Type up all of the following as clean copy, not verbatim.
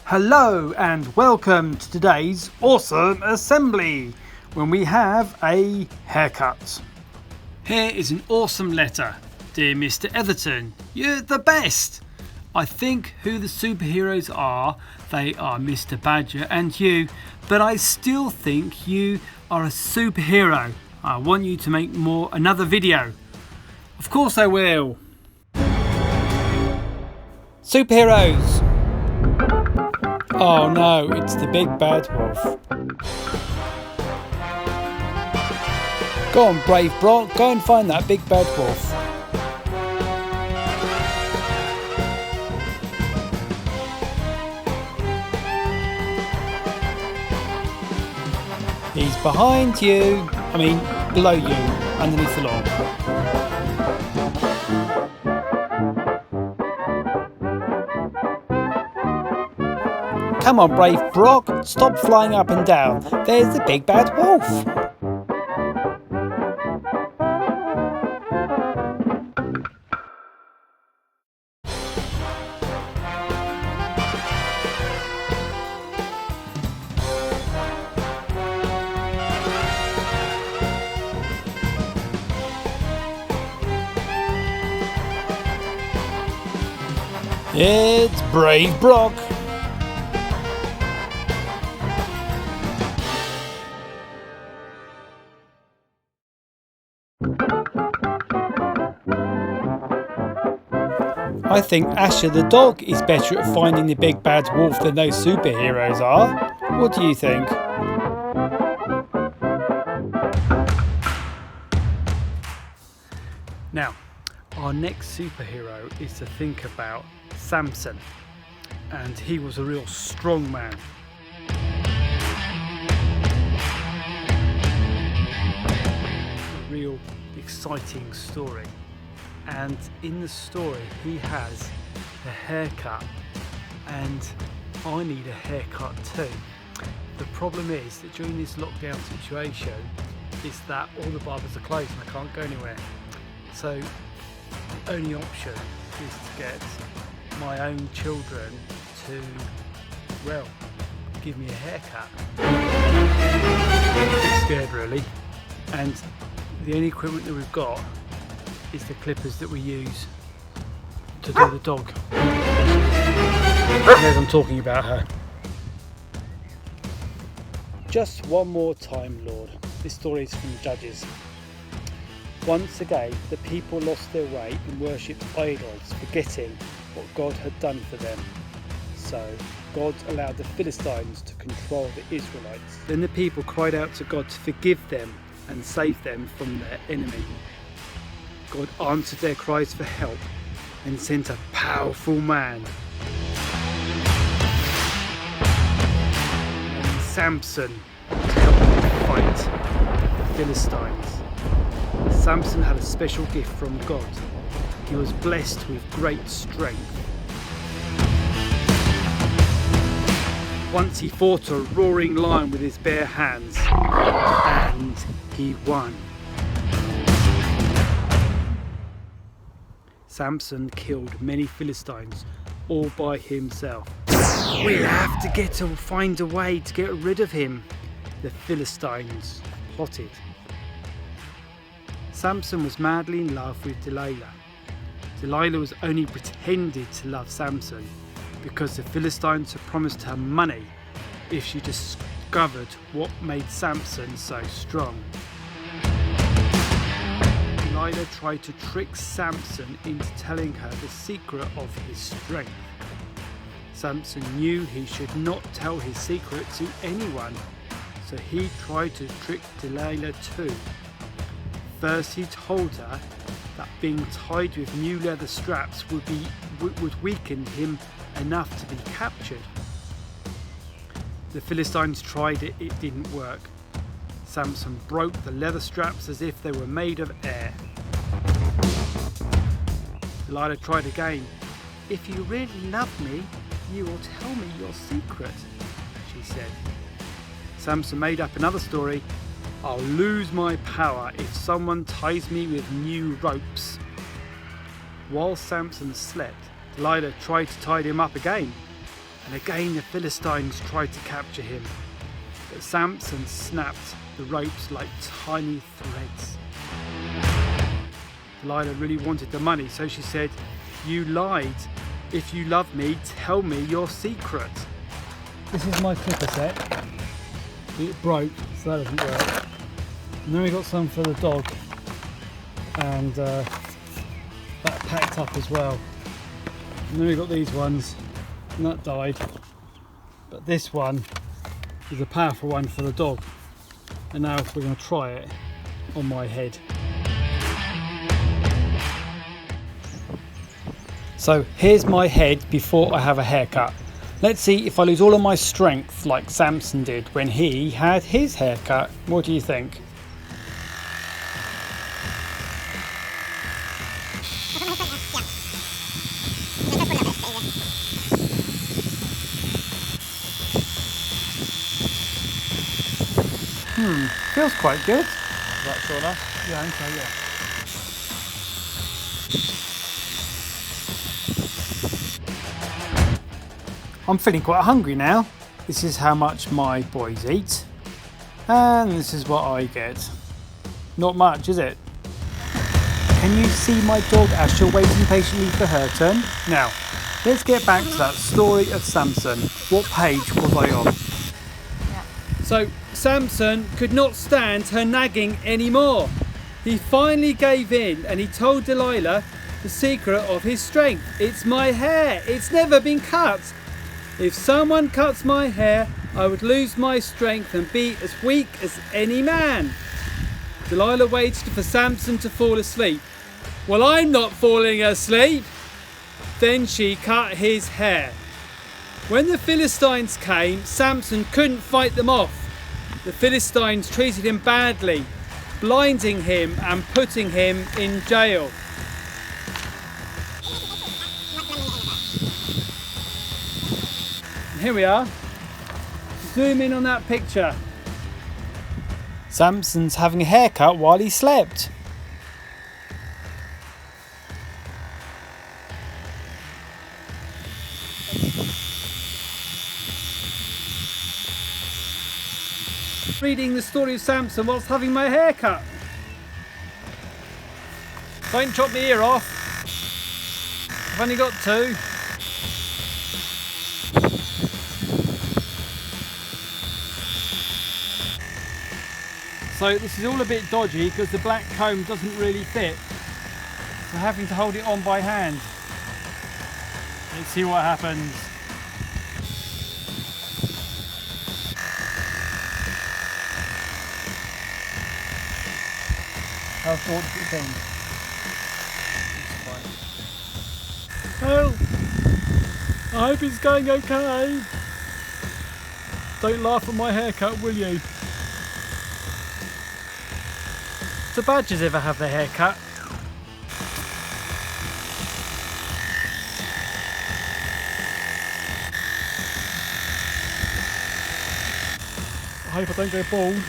Hello and welcome to today's awesome assembly when we have a haircut. Here is an awesome letter. Dear Mr. Etherton, you're the best. I think who the superheroes are, they are Mr. Badger and you, but I still think you are a superhero. I want you to make another video. Of course I will. Superheroes. Oh no, it's the big bad wolf. Go on, brave Brock, go and find that big bad wolf. He's behind you, below you, underneath the lawn. Come on, brave Brock, stop flying up and down. There's the big bad wolf. It's brave Brock. I think Asher the dog is better at finding the big bad wolf than those superheroes are. What do you think? Now, our next superhero is to think about Samson, and he was a real strong man. A real exciting story. And in the story he has a haircut, and I need a haircut too. The problem is that during this lockdown situation is that all the barbers are closed and I can't go anywhere. So the only option is to get my own children to, well, give me a haircut. I'm a bit scared really, and the only equipment that we've got is the clippers that we use to do the dog. As I'm talking about her. Just one more time, Lord. This story is from Judges. Once again, the people lost their way and worshipped idols, forgetting what God had done for them. So God allowed the Philistines to control the Israelites. Then the people cried out to God to forgive them and save them from their enemy. God answered their cries for help and sent a powerful man named Samson to help them fight the Philistines. Samson had a special gift from God. He was blessed with great strength. Once he fought a roaring lion with his bare hands, and he won. Samson killed many Philistines all by himself. We have to find a way to get rid of him, the Philistines plotted. Samson was madly in love with Delilah. Delilah was only pretended to love Samson because the Philistines had promised her money if she discovered what made Samson so strong. Delilah tried to trick Samson into telling her the secret of his strength. Samson knew he should not tell his secret to anyone, so he tried to trick Delilah too. First he told her that being tied with new leather straps would weaken him enough to be captured. The Philistines tried it, it didn't work. Samson broke the leather straps as if they were made of air. Delilah tried again. If you really love me, you will tell me your secret, she said. Samson made up another story I'll lose my power if someone ties me with new ropes. While Samson slept, Delilah tried to tie him up again, and again the Philistines tried to capture him. But Samson snapped the ropes like tiny threads. Delilah really wanted the money, so she said, "You lied. If you love me, tell me your secret." This is my clipper set. It broke, so that doesn't work. And then we got some for the dog, and that packed up as well. And then we got these ones, and that died. But this one is a powerful one for the dog. And now we're going to try it on my head. So here's my head before I have a haircut. Let's see if I lose all of my strength like Samson did when he had his haircut. What do you think? Feels quite good. That's sure enough? Yeah, okay, yeah. I'm feeling quite hungry now. This is how much my boys eat. And this is what I get. Not much, is it? Can you see my dog Asher waiting patiently for her turn? Now, let's get back to that story of Samson. What page was I on? So Samson could not stand her nagging anymore. He finally gave in and he told Delilah the secret of his strength. "It's my hair. It's never been cut. If someone cuts my hair, I would lose my strength and be as weak as any man." Delilah waited for Samson to fall asleep. "Well, I'm not falling asleep." Then she cut his hair. When the Philistines came, Samson couldn't fight them off. The Philistines treated him badly, blinding him and putting him in jail. And here we are. Zoom in on that picture. Samson's having a haircut while he slept. Reading the story of Samson whilst having my hair cut. Don't chop my ear off. I've only got two. So this is all a bit dodgy because the black comb doesn't really fit. So having to hold it on by hand. Let's see what happens. How short does it seem? Well, I hope it's going okay. Don't laugh at my haircut, will you? Do badgers ever have their hair cut? I hope I don't go bald.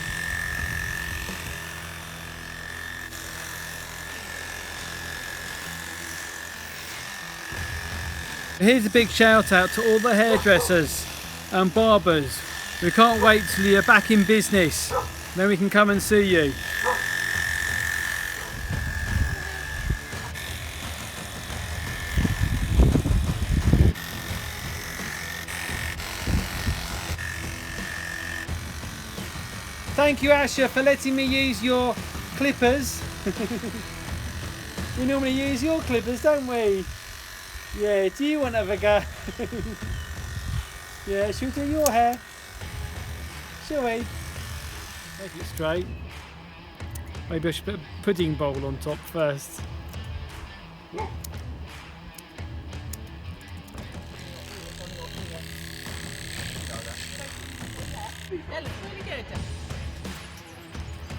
Here's a big shout out to all the hairdressers and barbers. We can't wait till you're back in business. Then we can come and see you. Thank you, Asher, for letting me use your clippers. We normally use your clippers, don't we? Yeah, do you want to have a go? Yeah, should we do your hair? Shall we? Make it straight. Maybe I should put a pudding bowl on top first.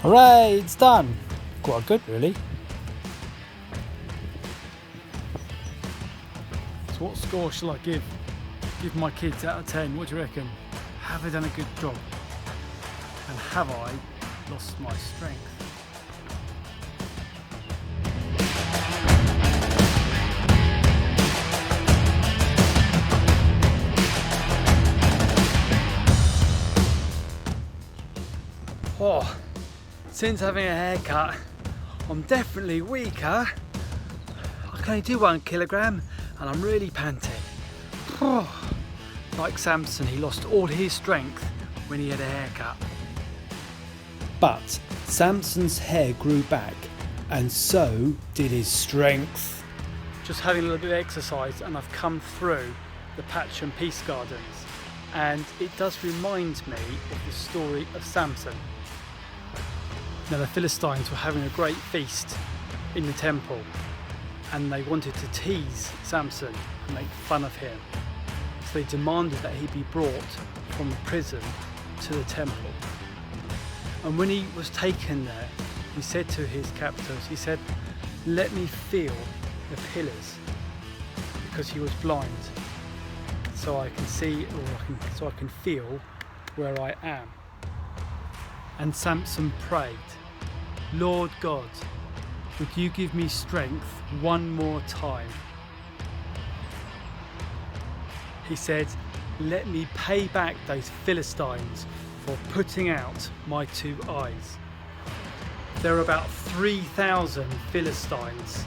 Hooray, it's done. Quite good, really. So what score shall I give my kids out of 10? What do you reckon? Have they done a good job? And have I lost my strength. Oh, since having a haircut, I'm definitely weaker. I can only do 1 kilogram and I'm really panting. Like Samson, he lost all his strength when he had a haircut. But Samson's hair grew back, and so did his strength. Just having a little bit of exercise and I've come through the Patch and Peace Gardens, and it does remind me of the story of Samson. Now the Philistines were having a great feast in the temple, and they wanted to tease Samson and make fun of him. So they demanded that he be brought from the prison to the temple. And when he was taken there, he said to his captors, he said, "Let me feel the pillars," because he was blind, so I can see, so I can feel where I am. And Samson prayed, "Lord God, would you give me strength one more time?" He said, "Let me pay back those Philistines for putting out my 2 eyes." There were about 3,000 Philistines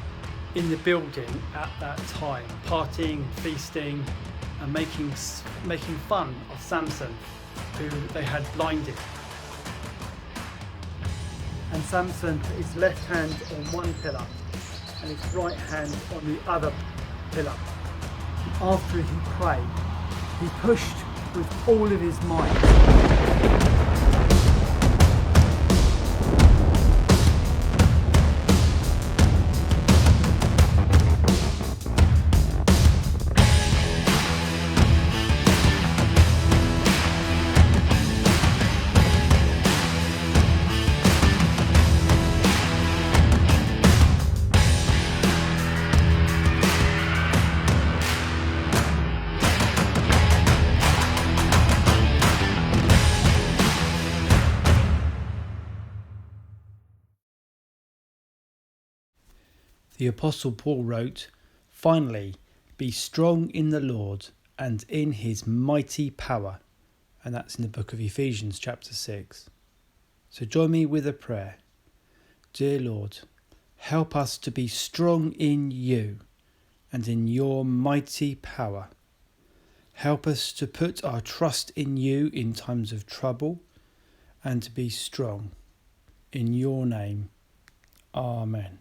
in the building at that time, partying, feasting, and making fun of Samson, who they had blinded. And Samson put his left hand on one pillar and his right hand on the other pillar. After he prayed, he pushed with all of his might. The Apostle Paul wrote, "Finally, be strong in the Lord and in his mighty power." And that's in the book of Ephesians chapter 6. So join me with a prayer. Dear Lord, help us to be strong in you and in your mighty power. Help us to put our trust in you in times of trouble and to be strong. In your name, Amen.